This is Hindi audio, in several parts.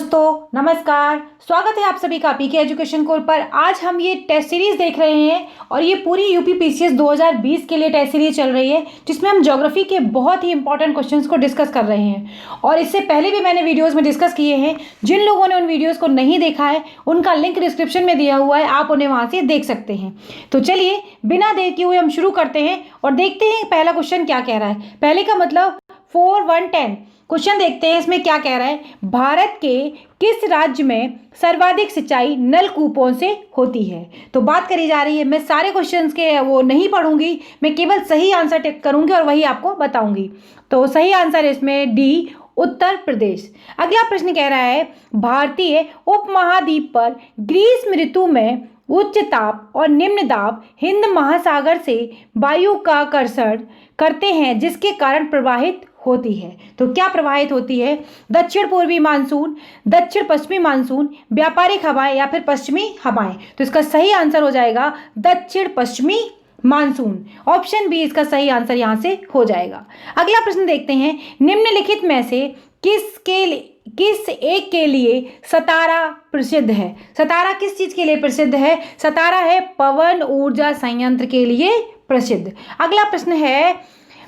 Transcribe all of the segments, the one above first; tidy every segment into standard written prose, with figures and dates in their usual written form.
दोस्तों नमस्कार, स्वागत है आप सभी का पीके एजुकेशन कोर्स पर। आज हम ये टेस्ट सीरीज देख रहे हैं और ये पूरी यूपी पीसीएस 2020 के लिए टेस्ट सीरीज चल रही है, जिसमें हम ज्योग्राफी के बहुत ही इंपॉर्टेंट क्वेश्चंस को डिस्कस कर रहे हैं। और इससे पहले भी मैंने वीडियोस में डिस्कस किए हैं। जिन लोगों ने उन वीडियोस को नहीं देखा है उनका लिंक डिस्क्रिप्शन में दिया हुआ है, आप उन्हें वहाँ से देख सकते हैं। तो चलिए बिना देर किए हुए हम शुरू करते हैं और देखते हैं पहला क्वेश्चन क्या कह रहा है। पहले का मतलब 4-1-10 क्वेश्चन देखते हैं, इसमें क्या कह रहा है। भारत के किस राज्य में सर्वाधिक सिंचाई नलकूपों से होती है। तो बात करी जा रही है, मैं सारे क्वेश्चंस के वो नहीं पढ़ूंगी, मैं केवल सही आंसर टिक करूंगी और वही आपको बताऊंगी। तो सही आंसर इसमें डी, उत्तर प्रदेश। अगला प्रश्न कह रहा है, भारतीय उपमहाद्वीप पर ग्रीष्म ऋतु में उच्च ताप और निम्न दाब हिंद महासागर से वायु का आकर्षण करते हैं, जिसके कारण प्रवाहित होती है। तो क्या प्रवाहित होती है? दक्षिण पूर्वी मानसून, दक्षिण पश्चिमी मानसून, व्यापारिक हवाएं या फिर पश्चिमी हवाएं। तो इसका सही आंसर हो जाएगा दक्षिण पश्चिमी मानसून। ऑप्शन बी इसका सही आंसर यहां से हो जाएगा। अगला प्रश्न देखते हैं, निम्नलिखित में से किस एक के लिए सतारा प्रसिद्ध है। सतारा किस चीज के लिए प्रसिद्ध है? सतारा है पवन ऊर्जा संयंत्र के लिए प्रसिद्ध। अगला प्रश्न है,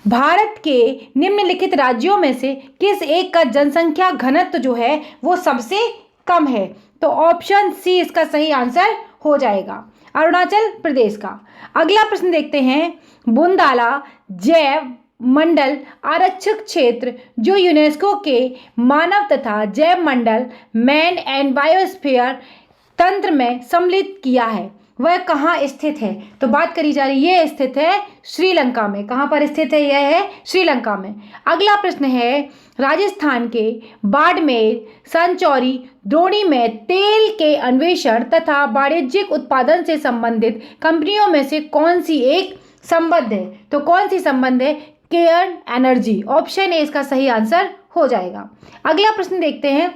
भारत के निम्नलिखित राज्यों में से किस एक का जनसंख्या घनत्व जो है वो सबसे कम है। तो ऑप्शन सी इसका सही आंसर हो जाएगा, अरुणाचल प्रदेश का। अगला प्रश्न देखते हैं, बुंदाला जैव मंडल आरक्षित क्षेत्र जो यूनेस्को के मानव तथा जैव मंडल मैन एंड बायोस्फीयर तंत्र में सम्मिलित किया है, वह कहाँ स्थित है। तो बात करी जा रही है, ये स्थित है श्रीलंका में। कहाँ पर स्थित है? यह है श्रीलंका में। अगला प्रश्न है, राजस्थान के बाड़मेर, संचौरी, द्रोणी में तेल के अन्वेषण तथा वाणिज्यिक उत्पादन से संबंधित कंपनियों में से कौन सी एक संबद्ध है। तो कौन सी संबंध है? Cairn energy. ऑप्शन ए इसका सही आंसर हो जाएगा। अगला प्रश्न देखते हैं।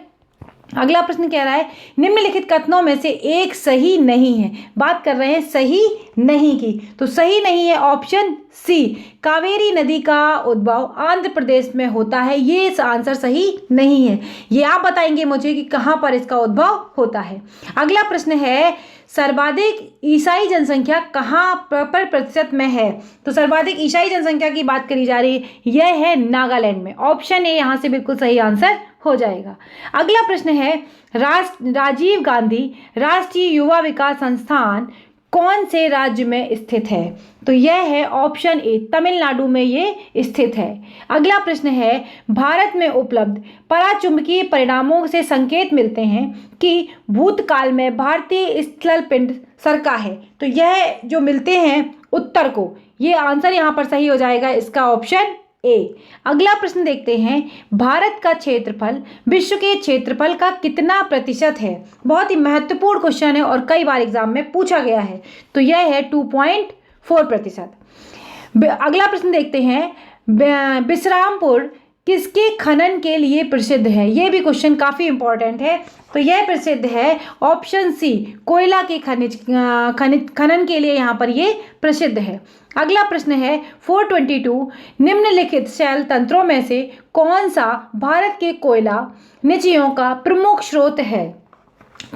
अगला प्रश्न कह रहा है, निम्नलिखित कथनों में से एक सही नहीं है। बात कर रहे हैं सही नहीं की। तो सही नहीं है ऑप्शन सी, कावेरी नदी का उद्भव आंध्र प्रदेश में होता है। ये इस आंसर सही नहीं है। ये आप बताएंगे मुझे कि कहाँ पर इसका उद्भव होता है। अगला प्रश्न है, सर्वाधिक ईसाई जनसंख्या कहाँ पर प्रतिशत में है। तो सर्वाधिक ईसाई जनसंख्या की बात करी जा रही है, यह है नागालैंड में। ऑप्शन ए यहाँ से बिल्कुल सही आंसर हो जाएगा। अगला प्रश्न है, राजीव गांधी राष्ट्रीय युवा विकास संस्थान कौन से राज्य में स्थित है। तो यह है ऑप्शन ए, तमिलनाडु में ये स्थित है। अगला प्रश्न है, भारत में उपलब्ध पराचुंबकीय परिणामों से संकेत मिलते हैं कि भूतकाल में भारतीय स्थल पिंड सरका है। तो यह जो मिलते हैं उत्तर को, ये आंसर यहाँ पर सही हो जाएगा, इसका ऑप्शन ए। अगला प्रश्न देखते हैं, भारत का क्षेत्रफल विश्व के क्षेत्रफल का कितना प्रतिशत है। बहुत ही महत्वपूर्ण क्वेश्चन है और कई बार एग्जाम में पूछा गया है। तो यह है 2.4%। अगला प्रश्न देखते हैं, विश्रामपुर किसके खनन के लिए प्रसिद्ध है। यह भी क्वेश्चन काफ़ी इंपॉर्टेंट है। तो यह प्रसिद्ध है ऑप्शन सी, कोयला के खनन के लिए यहाँ पर ये प्रसिद्ध है। अगला प्रश्न है 422, निम्नलिखित शैल तंत्रों में से कौन सा भारत के कोयला निचयों का प्रमुख स्रोत है।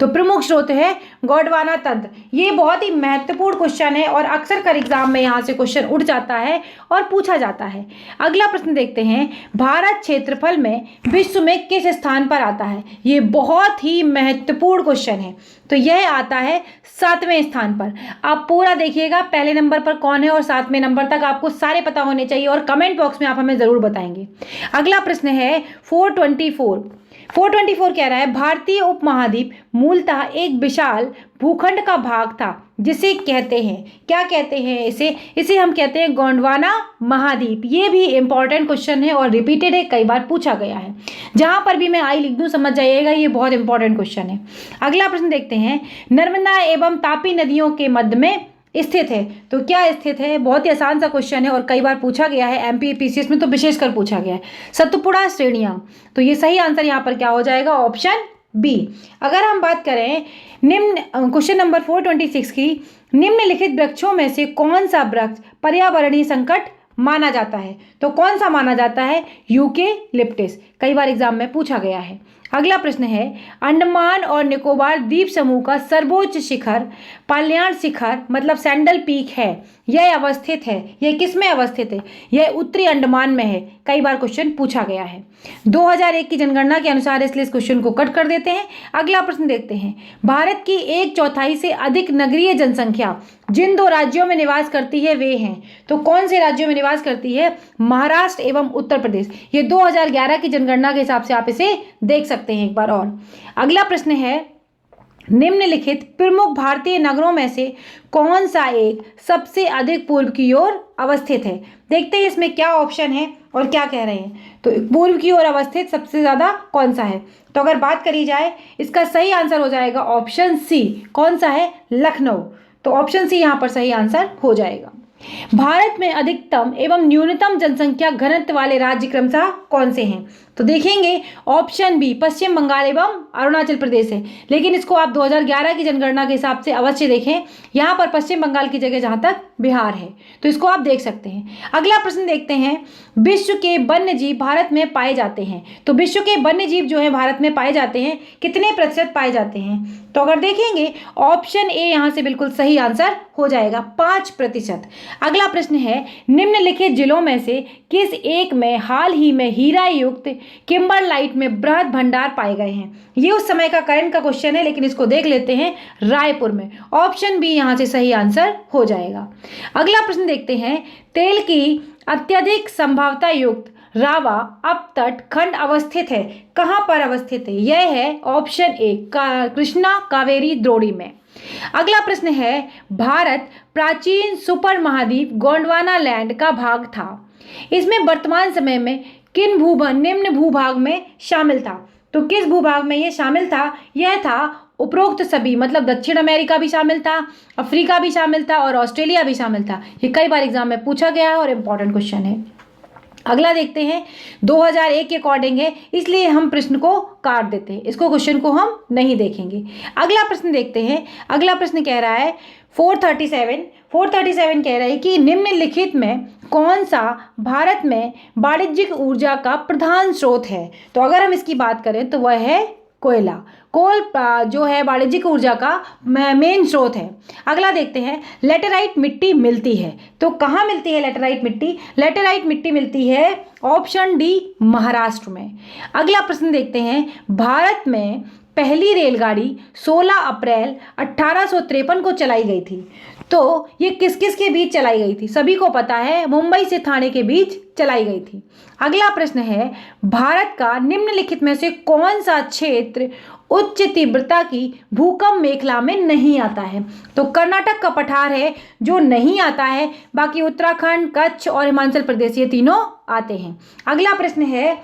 तो प्रमुख स्रोत है गोंडवाना तंत्र। ये बहुत ही महत्वपूर्ण क्वेश्चन है और अक्सर कर एग्जाम में यहाँ से क्वेश्चन उठ जाता है और पूछा जाता है। अगला प्रश्न देखते हैं, भारत क्षेत्रफल में विश्व में किस स्थान पर आता है। ये बहुत ही महत्वपूर्ण क्वेश्चन है। तो यह आता है 7वें स्थान पर। आप पूरा देखिएगा, पहले नंबर पर कौन है और 7वें नंबर तक आपको सारे पता होने चाहिए और कमेंट बॉक्स में आप हमें ज़रूर बताएंगे। अगला प्रश्न है 424 कह रहा है, भारतीय उपमहाद्वीप मूलतः एक विशाल भूखंड का भाग था जिसे कहते हैं, क्या कहते हैं इसे हम कहते हैं गोंडवाना महाद्वीप। ये भी इंपॉर्टेंट क्वेश्चन है और रिपीटेड है, कई बार पूछा गया है। जहां पर भी मैं आई लिख दूं समझ जाइएगा, ये बहुत इंपॉर्टेंट क्वेश्चन है। अगला प्रश्न देखते हैं, नर्मदा एवं तापी नदियों के मध्य में स्थित है। तो क्या स्थित है? बहुत ही आसान सा क्वेश्चन है और कई बार पूछा गया है, एमपी पीसीएस में तो विशेषकर पूछा गया है। सतपुड़ा श्रेणियां। तो ये सही आंसर यहाँ पर क्या हो जाएगा? Option B. अगर हम बात करें क्वेश्चन नंबर 426 की, निम्नलिखित वृक्षों में से कौन सा वृक्ष पर्यावरणीय संकट माना जाता है। तो कौन सा माना जाता है? यूकेलिप्टस। कई बार एग्जाम में पूछा गया है। अगला प्रश्न है, अंडमान और निकोबार द्वीप समूह का सर्वोच्च शिखर पाल्याण शिखर मतलब सैंडल पीक है, यह अवस्थित है, यह किस में अवस्थित है? यह उत्तरी अंडमान में है। कई बार क्वेश्चन पूछा गया है। 2001 की जनगणना के अनुसार, इसलिए इस क्वेश्चन को कट कर देते हैं। अगला प्रश्न देखते हैं, भारत की 1/4 से अधिक नगरीय जनसंख्या जिन 2 राज्यों में निवास करती है वे हैं। तो कौन से राज्यों में निवास करती है? महाराष्ट्र एवं उत्तर प्रदेश। ये 2011 की जनगणना के हिसाब से आप इसे देख सकते हैं एक बार और। अगला प्रश्न है, निम्नलिखित प्रमुख भारतीय नगरों में से कौन सा एक सबसे अधिक पूर्व की ओर अवस्थित है? देखते हैं इसमें क्या ऑप्शन है और क्या कह रहे हैं। तो पूर्व की ओर अवस्थित सबसे ज़्यादा कौन सा है? तो अगर बात करी जाए, इसका सही आंसर हो जाएगा ऑप्शन सी। कौन सा है? लखनऊ। तो ऑप्शन सी यहाँ पर सही आंसर हो जाएगा। भारत में अधिकतम एवं न्यूनतम जनसंख्या घनत्व वाले राज्य क्रमशः कौन से हैं? तो देखेंगे ऑप्शन बी पश्चिम बंगाल एवं अरुणाचल प्रदेश है, लेकिन इसको आप 2011 की जनगणना के हिसाब से अवश्य देखें। यहाँ पर पश्चिम बंगाल की जगह जहाँ तक बिहार है, तो इसको आप देख सकते हैं। अगला प्रश्न देखते हैं, विश्व के वन्य जीव भारत में पाए जाते हैं। तो विश्व के वन्य जीव जो है भारत में पाए जाते हैं, कितने प्रतिशत पाए जाते हैं? तो अगर देखेंगे ऑप्शन ए यहाँ से बिल्कुल सही आंसर हो जाएगा, 5%। अगला प्रश्न है, निम्नलिखित जिलों में से किस एक में हाल ही में हीरा युक्त किम्बरलाइट में बृहद भंडार पाए गए हैं? ये उस समय का करंट का क्वेश्चन है, लेकिन इसको देख लेते हैं, रायपुर में। ऑप्शन बी यहाँ से सही आंसर हो जाएगा। अगला प्रश्न देखते हैं, तेल की अत्यधिक संभावता युक्त रावा अपतट खंड अवस्थित है, कहाँ पर अवस्थित है? यह है ऑप्शन ए कृष्णा कावेरी द्रोणी में। अगला प्रश्न है, भारत प्राचीन सुपर महाद्वीप गोंडवाना लैंड का भाग था, इसमें वर्तमान समय में किन निम्न भूभाग में शामिल था? तो किस भूभाग में यह शामिल था? यह था उपरोक्त सभी, मतलब दक्षिण अमेरिका भी शामिल था, अफ्रीका भी शामिल था और ऑस्ट्रेलिया भी शामिल था। ये कई बार एग्जाम में पूछा गया है और इम्पॉर्टेंट क्वेश्चन है। अगला देखते हैं, 2001 के अकॉर्डिंग है, इसलिए हम प्रश्न को काट देते हैं, इसको क्वेश्चन को हम नहीं देखेंगे। अगला प्रश्न देखते हैं। अगला प्रश्न कह रहा है 437 कह रहा है कि निम्नलिखित में कौन सा भारत में वाणिज्यिक ऊर्जा का प्रधान स्रोत है? तो अगर हम इसकी बात करें तो वह है कोयला। कोल जो है वाणिज्यिक ऊर्जा का मेन स्रोत है। अगला देखते हैं, लेटेराइट मिट्टी मिलती है, तो कहाँ मिलती है लेटेराइट मिट्टी? लेटेराइट मिट्टी मिलती है ऑप्शन डी महाराष्ट्र में। अगला प्रश्न देखते हैं, भारत में पहली रेलगाड़ी 16 अप्रैल 1853 को चलाई गई थी, तो ये किस किस के बीच चलाई गई थी? सभी को पता है, मुंबई से ठाणे के बीच चलाई गई थी। अगला प्रश्न है, भारत का निम्नलिखित में से कौन सा क्षेत्र उच्च तीव्रता की भूकंप मेखला में नहीं आता है? तो कर्नाटक का पठार है जो नहीं आता है, बाकी उत्तराखंड, कच्छ और हिमाचल प्रदेश ये तीनों आते हैं। अगला प्रश्न है,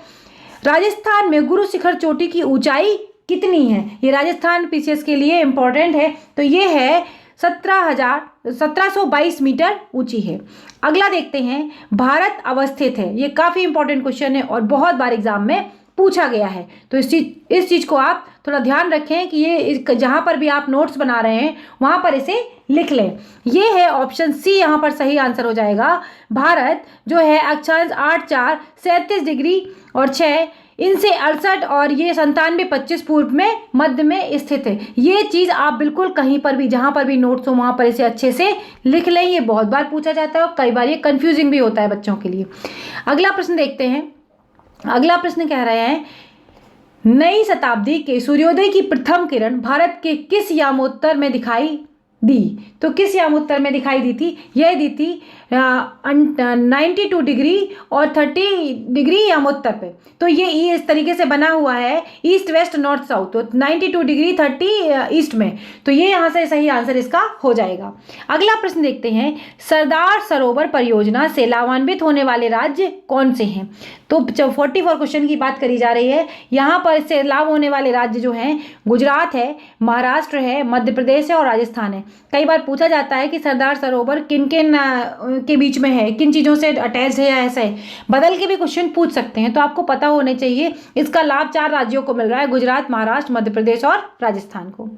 राजस्थान में गुरु शिखर चोटी की ऊंचाई कितनी है? ये राजस्थान पीसीएस के लिए इंपॉर्टेंट है, तो ये है 1722 मीटर ऊंची है। अगला देखते हैं, भारत अवस्थित है, ये काफ़ी इंपॉर्टेंट क्वेश्चन है और बहुत बार एग्जाम में पूछा गया है, तो इस चीज़ को आप थोड़ा ध्यान रखें कि ये जहाँ पर भी आप नोट्स बना रहे हैं वहाँ पर इसे लिख लें। ये है ऑप्शन सी, यहाँ पर सही आंसर हो जाएगा। भारत जो है अक्षांश 8 4 37 डिग्री और 6 इनसे 68 और ये 97 25 पूर्व में मध्य में स्थित है। ये चीज़ आप बिल्कुल कहीं पर भी जहाँ पर भी नोट्स हो वहाँ पर इसे अच्छे से लिख लें, ये बहुत बार पूछा जाता है और कई बार ये कंफ्यूजिंग भी होता है बच्चों के लिए। अगला प्रश्न देखते हैं। अगला प्रश्न कह रहे हैं, नई शताब्दी के सूर्योदय की प्रथम किरण भारत के किस यामोत्तर में दिखाई दी? तो किस यामोत्तर में दिखाई दी थी? यह दी थी 92 डिग्री और 30 डिग्री यामोत्तर पे। तो ये इस तरीके से बना हुआ है, ईस्ट वेस्ट नॉर्थ साउथ, तो 92 डिग्री 30 ईस्ट में, तो ये यहाँ से सही आंसर इसका हो जाएगा। अगला प्रश्न देखते हैं, सरदार सरोवर परियोजना से लाभान्वित होने वाले राज्य कौन से हैं? तो 44 क्वेश्चन की बात करी जा रही है। यहाँ पर इससे लाभ होने वाले राज्य जो हैं, गुजरात है, महाराष्ट्र है, मध्य प्रदेश है और राजस्थान है। कई बार पूछा जाता है कि सरदार सरोवर किन किन के बीच में है, किन चीज़ों से अटैच है या ऐसा है, बदल के भी क्वेश्चन पूछ सकते हैं, तो आपको पता होने चाहिए। इसका लाभ 4 राज्यों को मिल रहा है, गुजरात, महाराष्ट्र, मध्य प्रदेश और राजस्थान को।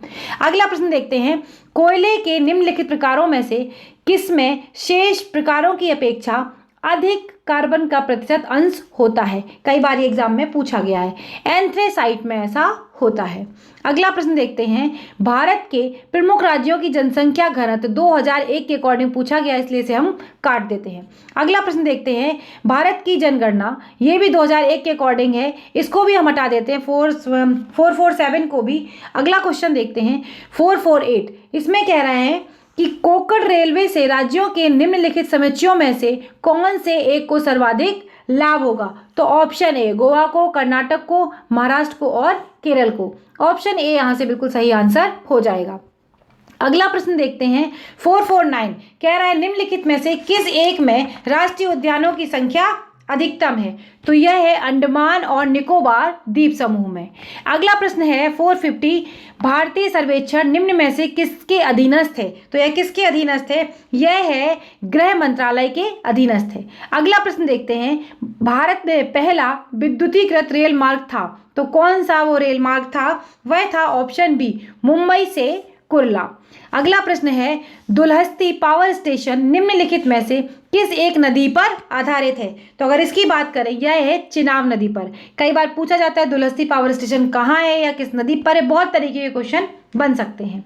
अगला प्रश्न देखते हैं, कोयले के निम्नलिखित प्रकारों में से किसमें शेष प्रकारों की अपेक्षा अधिक कार्बन का प्रतिशत अंश होता है? कई बार ये एग्जाम में पूछा गया है। एंथ्रेसाइट में ऐसा होता है। अगला प्रश्न देखते हैं, भारत के प्रमुख राज्यों की जनसंख्या घनत्व 2001 के अकॉर्डिंग पूछा गया, इसलिए इसे हम काट देते हैं। अगला प्रश्न देखते हैं, भारत की जनगणना, ये भी 2001 के अकॉर्डिंग है, इसको भी हम हटा देते हैं, 447 को भी। अगला क्वेश्चन देखते हैं 448, इसमें कह रहे हैं कि कोंकण रेलवे से राज्यों के निम्नलिखित समुच्चयों में से कौन से एक को सर्वाधिक लाभ होगा? तो ऑप्शन ए गोवा को, कर्नाटक को, महाराष्ट्र को और केरल को। ऑप्शन ए यहाँ से बिल्कुल सही आंसर हो जाएगा। अगला प्रश्न देखते हैं 449, कह रहा है निम्नलिखित में से किस एक में राष्ट्रीय उद्यानों की संख्या अधिकतम है? तो यह है अंडमान और निकोबार द्वीप समूह में। अगला प्रश्न है 450, भारतीय सर्वेक्षण निम्न में से किसके अधीनस्थ है? तो यह किसके अधीनस्थ है? यह है गृह मंत्रालय के अधीनस्थ है। अगला प्रश्न देखते हैं, भारत में पहला विद्युतीकृत रेल मार्ग था, तो कौन सा वो रेल मार्ग था? वह था ऑप्शन बी, मुंबई से कुर्ला। अगला प्रश्न है, दुलहस्ती पावर स्टेशन निम्नलिखित में से किस एक नदी पर आधारित है? तो अगर इसकी बात करें, यह है चिनाब नदी पर। कई बार पूछा जाता है दुलहस्ती पावर स्टेशन कहाँ है या किस नदी पर है, बहुत तरीके के क्वेश्चन बन सकते हैं,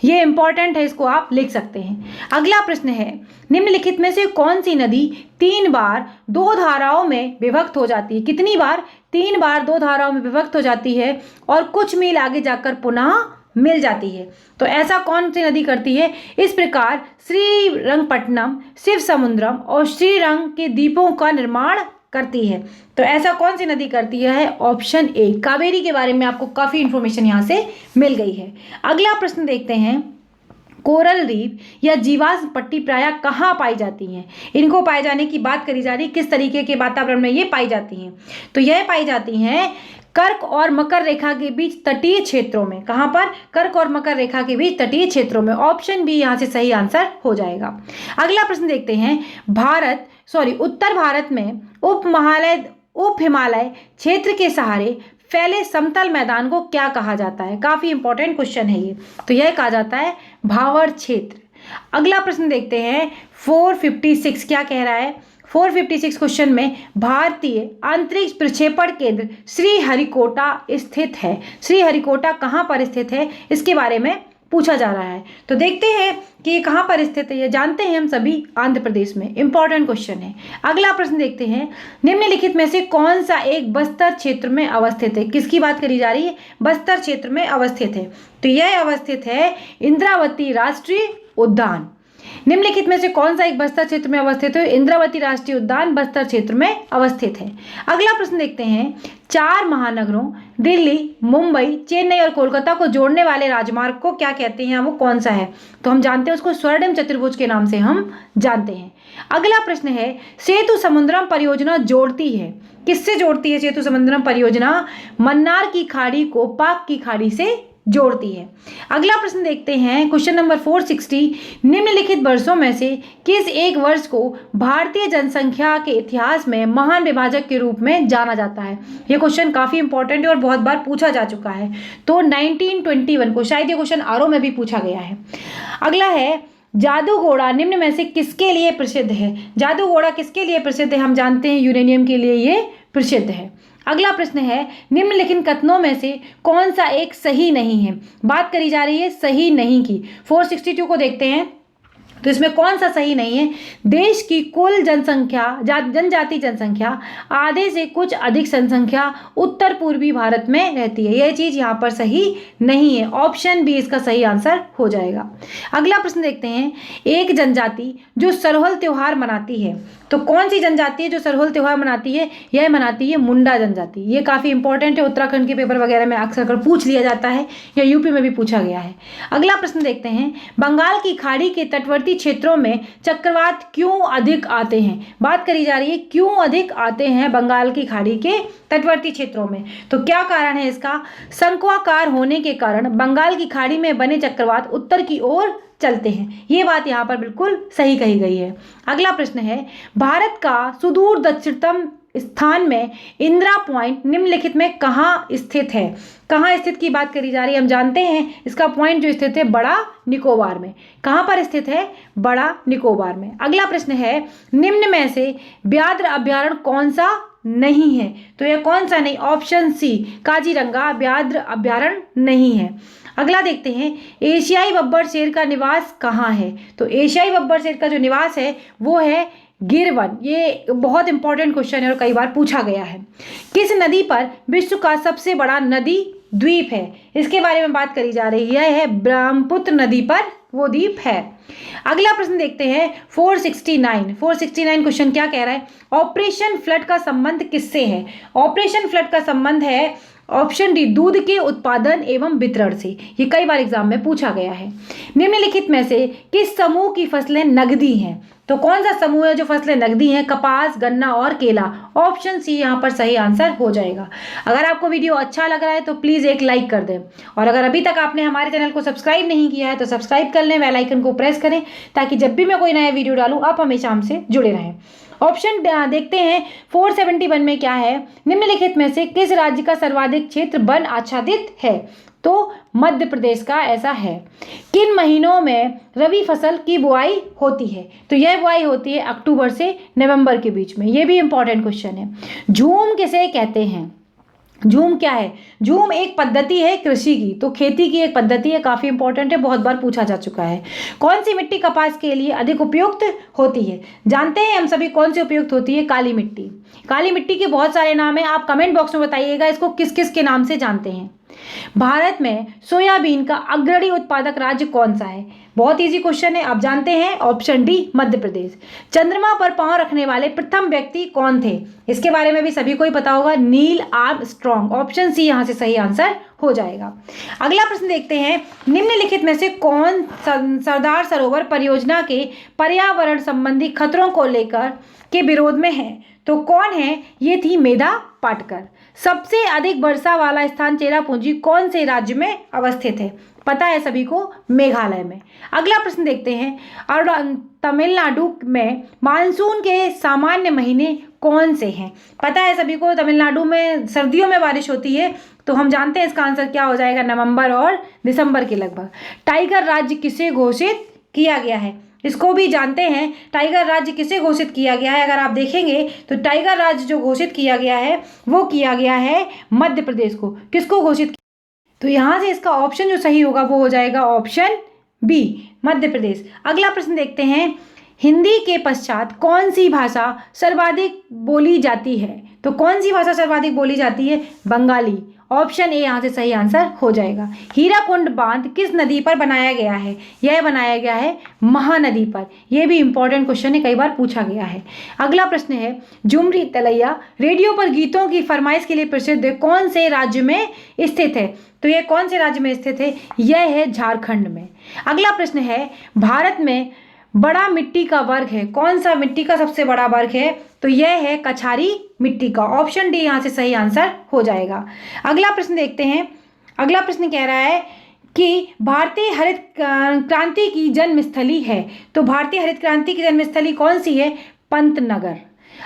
ये इंपॉर्टेंट है, इसको आप लिख सकते हैं। अगला प्रश्न है, निम्नलिखित में से कौन सी नदी 3 बार 2 धाराओं में विभक्त हो जाती है? कितनी बार? 3 बार 2 धाराओं में विभक्त हो जाती है और कुछ मील आगे जाकर पुनः मिल जाती है। तो ऐसा कौन सी नदी करती है? इस प्रकार श्रीरंगपट्टनम, शिव समुद्रम और श्रीरंग के द्वीपों का निर्माण करती है। तो ऐसा कौन सी नदी करती है? ऑप्शन ए, कावेरी के बारे में आपको काफी इंफॉर्मेशन यहाँ से मिल गई है। अगला प्रश्न देखते हैं, कोरल रीफ या जीवाश्म पट्टी प्रायः कहाँ पाई जाती हैं? इनको पाए जाने की बात करी जा रही है, किस तरीके के वातावरण में ये पाई जाती हैं? तो यह पाई जाती हैं कर्क और मकर रेखा के बीच तटीय क्षेत्रों में। कहाँ पर? कर्क और मकर रेखा के बीच तटीय क्षेत्रों में। ऑप्शन बी यहाँ से सही आंसर हो जाएगा। अगला प्रश्न देखते हैं, उत्तर भारत में उप हिमालय क्षेत्र के सहारे फैले समतल मैदान को क्या कहा जाता है? काफी इंपॉर्टेंट क्वेश्चन है ये। तो यह कहा जाता है भावर क्षेत्र। अगला प्रश्न देखते हैं 456, क्या कह रहा है? 456 क्वेश्चन में, भारतीय अंतरिक्ष प्रक्षेपण केंद्र श्रीहरिकोटा स्थित है। श्रीहरिकोटा कहाँ पर स्थित है, इसके बारे में पूछा जा रहा है। तो देखते हैं कि ये कहाँ पर स्थित है, ये जानते हैं हम सभी, आंध्र प्रदेश में। इंपॉर्टेंट क्वेश्चन है। अगला प्रश्न देखते हैं, निम्नलिखित में से कौन सा एक बस्तर क्षेत्र में अवस्थित है? किसकी बात करी जा रही है? बस्तर क्षेत्र में अवस्थित है। तो यह अवस्थित है इंद्रावती राष्ट्रीय उद्यान। निम्नलिखित में से कौन सा एक बस्तर क्षेत्र में अवस्थित है? इंद्रावती राष्ट्रीय उद्यान बस्तर क्षेत्र में अवस्थित है। अगला प्रश्न देखते हैं, 4 महानगरों दिल्ली, मुंबई, चेन्नई और कोलकाता को जोड़ने वाले राजमार्ग को क्या कहते हैं? वो कौन सा है? तो हम जानते हैं उसको स्वर्णिम चतुर्भुज के नाम से हम जानते हैं। अगला प्रश्न है, सेतु समुद्रम परियोजना जोड़ती है, किससे जोड़ती है सेतु समुद्रम परियोजना? मन्नार की खाड़ी को पाक की खाड़ी से जोड़ती है। अगला प्रश्न देखते हैं, क्वेश्चन नंबर 460, निम्नलिखित वर्षों में से किस एक वर्ष को भारतीय जनसंख्या के इतिहास में महान विभाजक के रूप में जाना जाता है? ये क्वेश्चन काफी इंपॉर्टेंट है और बहुत बार पूछा जा चुका है। तो 1921 को, शायद ये क्वेश्चन आरओ में भी पूछा गया है। अगला है, जादूगोड़ा निम्न में से किसके लिए प्रसिद्ध है? जादूगोड़ा किसके लिए प्रसिद्ध है? हम जानते हैं यूरेनियम के लिए ये प्रसिद्ध है। अगला प्रश्न है, निम्नलिखित कथनों में से कौन सा एक सही नहीं है? बात करी जा रही है सही नहीं की। 462 को देखते हैं, तो इसमें कौन सा सही नहीं है? देश की कुल जनसंख्या, जनजाति जनसंख्या आधे से कुछ अधिक जनसंख्या उत्तर पूर्वी भारत में रहती है। यह चीज यहाँ पर सही नहीं है। ऑप्शन बी इसका सही आंसर हो जाएगा। अगला प्रश्न देखते हैं, एक जनजाति जो सरहुल त्योहार मनाती है, तो कौन सी जनजाति है जो सरहुल त्योहार मनाती है? यह मनाती है मुंडा जनजाति। ये काफी इंपॉर्टेंट है, उत्तराखंड के पेपर वगैरह में अक्सर पूछ लिया जाता है या यूपी में भी पूछा गया है। अगला प्रश्न देखते हैं, बंगाल की खाड़ी के तटवर्ती क्षेत्रों में चक्रवात क्यों अधिक आते हैं? बात करी जा रही है क्यों अधिक आते हैं बंगाल की खाड़ी के तटवर्ती क्षेत्रों में। तो क्या कारण है इसका? शंक्वाकार होने के कारण बंगाल की खाड़ी में बने चक्रवात उत्तर की ओर चलते हैं। ये बात यहाँ पर बिल्कुल सही कही गई है। अगला प्रश्न है, भारत का सुदूर दक्षिणतम स्थान में इंदिरा पॉइंट निम्नलिखित में कहाँ स्थित है? कहाँ स्थित की बात करी जा रही है? हम जानते हैं इसका पॉइंट जो स्थित है बड़ा निकोबार में। कहाँ पर स्थित है? बड़ा निकोबार में। अगला प्रश्न है, निम्न में से व्याघ्र अभ्यारण्य कौन सा नहीं है? तो यह कौन सा नहीं? ऑप्शन सी, काजीरंगा व्याघ्र अभ्यारण्य नहीं है। अगला देखते हैं, एशियाई बब्बर शेर का निवास कहाँ है? तो एशियाई बब्बर शेर का जो निवास है वो है गिर वन। ये बहुत इंपॉर्टेंट क्वेश्चन है और कई बार पूछा गया है। किस नदी पर विश्व का सबसे बड़ा नदी द्वीप है? इसके बारे में बात करी जा रही है। ब्रह्मपुत्र नदी पर वो द्वीप है। अगला प्रश्न देखते हैं 469 क्वेश्चन क्या कह रहा है? ऑपरेशन फ्लड का संबंध किससे है? ऑपरेशन फ्लड का संबंध है ऑप्शन डी, दूध के उत्पादन एवं वितरण से। ये कई बार एग्जाम में पूछा गया है। निम्नलिखित में से किस समूह की फसलें नगदी हैं? तो कौन सा समूह है जो फसलें नगदी हैं? कपास, गन्ना और केला। ऑप्शन सी यहाँ पर सही आंसर हो जाएगा। अगर आपको वीडियो अच्छा लग रहा है तो प्लीज़ एक लाइक कर दें, और अगर अभी तक आपने हमारे चैनल को सब्सक्राइब नहीं किया है तो सब्सक्राइब कर लें, बेल आइकन को प्रेस करें, ताकि जब भी मैं कोई नया वीडियो डालूँ आप हमेशा हमसे जुड़े रहें। ऑप्शन देखते हैं 471 में क्या है? निम्नलिखित में से किस राज्य का सर्वाधिक क्षेत्र वन आच्छादित है? तो मध्य प्रदेश का ऐसा है। किन महीनों में रबी फसल की बुआई होती है? तो यह बुआई होती है अक्टूबर से नवंबर के बीच में। यह भी इंपॉर्टेंट क्वेश्चन है। झूम किसे कहते हैं? झूम क्या है? झूम एक पद्धति है कृषि की, तो खेती की एक पद्धति है, काफ़ी इंपॉर्टेंट है, बहुत बार पूछा जा चुका है। कौन सी मिट्टी कपास के लिए अधिक उपयुक्त होती है? जानते हैं हम सभी कौन सी उपयुक्त होती है? काली मिट्टी। काली मिट्टी के बहुत सारे नाम हैं, आप कमेंट बॉक्स में बताइएगा इसको किस किस के नाम से जानते हैं। भारत में सोयाबीन का अग्रणी उत्पादक राज्य कौन सा है? बहुत इजी क्वेश्चन है, आप जानते हैं, ऑप्शन डी, मध्य प्रदेश। चंद्रमा पर पांव रखने वाले प्रथम व्यक्ति कौन थे? इसके बारे में भी सभी को ही पता होगा, नील आर्मस्ट्रॉन्ग। ऑप्शन सी यहाँ से सही आंसर हो जाएगा। अगला प्रश्न देखते हैं, निम्नलिखित में से कौन सरदार सरोवर परियोजना के पर्यावरण संबंधी खतरों को लेकर के विरोध में है? तो कौन है? ये थी मेधा पाटकर। सबसे अधिक वर्षा वाला स्थान चेरापूंजी कौन से राज्य में अवस्थित है? पता है सभी को, मेघालय में। अगला प्रश्न देखते हैं, और तमिलनाडु में मानसून के सामान्य महीने कौन से हैं? पता है सभी को, तमिलनाडु में सर्दियों में बारिश होती है, तो हम जानते हैं इसका आंसर क्या हो जाएगा, नवंबर और दिसंबर के लगभग। टाइगर राज्य किसे घोषित किया गया है? इसको भी जानते हैं, टाइगर राज्य किसे घोषित किया गया है? अगर आप देखेंगे तो टाइगर राज्य जो घोषित किया गया है वो किया गया है मध्य प्रदेश को। किसको घोषित? तो यहाँ से इसका ऑप्शन जो सही होगा वो हो जाएगा ऑप्शन बी, मध्य प्रदेश। अगला प्रश्न देखते हैं, हिंदी के पश्चात कौन सी भाषा सर्वाधिक बोली जाती है? तो कौन सी भाषा सर्वाधिक बोली जाती है? बंगाली। ऑप्शन ए यहाँ से सही आंसर हो जाएगा। हीराकुंड बांध किस नदी पर बनाया गया है? यह बनाया गया है महानदी पर। यह भी इंपॉर्टेंट क्वेश्चन है, कई बार पूछा गया है। अगला प्रश्न है, झुमरी तलैया रेडियो पर गीतों की फरमाइश के लिए प्रसिद्ध कौन से राज्य में स्थित है? तो यह कौन से राज्य में स्थित है? यह है झारखंड में। अगला प्रश्न है, भारत में बड़ा मिट्टी का वर्ग है, कौन सा मिट्टी का सबसे बड़ा वर्ग है? तो यह है कछारी मिट्टी का। ऑप्शन डी यहाँ से सही आंसर हो जाएगा। अगला प्रश्न देखते हैं। अगला प्रश्न कह रहा है कि भारतीय हरित क्रांति की जन्मस्थली है, तो भारतीय हरित क्रांति की जन्मस्थली कौन सी है? पंतनगर।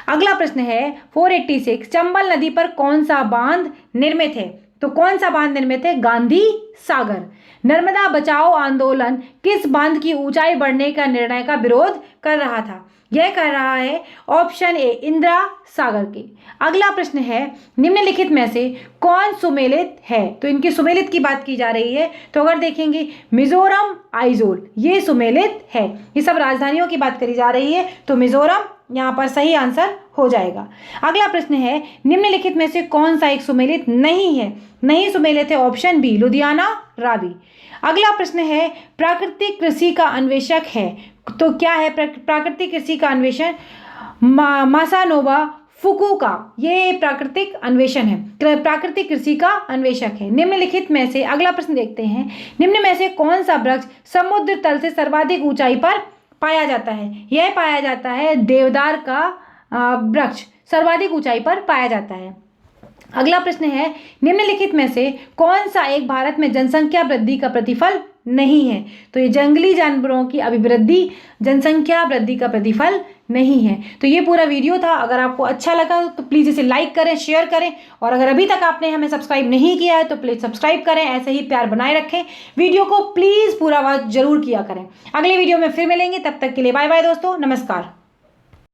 अगला प्रश्न है 486, चंबल नदी पर कौन सा बांध निर्मित है? तो कौन सा बांध निर्मित है? गांधी सागर। नर्मदा बचाओ आंदोलन किस बांध की ऊंचाई बढ़ने का निर्णय का विरोध कर रहा था? यह कर रहा है ऑप्शन ए, इंदिरा सागर के। अगला प्रश्न है, निम्नलिखित में से कौन सुमेलित है? तो इनकी सुमेलित की बात की जा रही है, तो अगर देखेंगे मिजोरम, आइजोल, ये सुमेलित है। ये सब राजधानियों की बात करी जा रही है, तो मिजोरम यहाँ पर सही आंसर हो जाएगा। अगला प्रश्न है, निम्नलिखित में से कौन सा एक सुमेलित नहीं है? नहीं सुमेलित है ऑप्शन बी, लुधियाना, रावी। अगला प्रश्न है, प्राकृतिक कृषि का अन्वेषक है, तो क्या है प्राकृतिक कृषि का अन्वेषण? मासानोवा फुकुका, ये प्राकृतिक अन्वेषण है, प्राकृतिक कृषि का अन्वेषक है। निम्नलिखित में से अगला प्रश्न देखते हैं, निम्न में से कौन सा वृक्ष समुद्र तल से सर्वाधिक ऊंचाई पर पाया जाता है? यह पाया जाता है देवदार का वृक्ष सर्वाधिक ऊंचाई पर पाया जाता है। अगला प्रश्न है, निम्नलिखित में से कौन सा एक भारत में जनसंख्या वृद्धि का प्रतिफल नहीं है? तो ये जंगली जानवरों की अभिवृद्धि जनसंख्या वृद्धि का प्रतिफल नहीं है। तो ये पूरा वीडियो था। अगर आपको अच्छा लगा तो प्लीज़ इसे लाइक करें, शेयर करें, और अगर अभी तक आपने हमें सब्सक्राइब नहीं किया है तो प्लीज़ सब्सक्राइब करें। ऐसे ही प्यार बनाए रखें। वीडियो को प्लीज़ पूरा वॉच जरूर किया करें। अगले वीडियो में फिर मिलेंगे, तब तक के लिए बाय बाय दोस्तों, नमस्कार।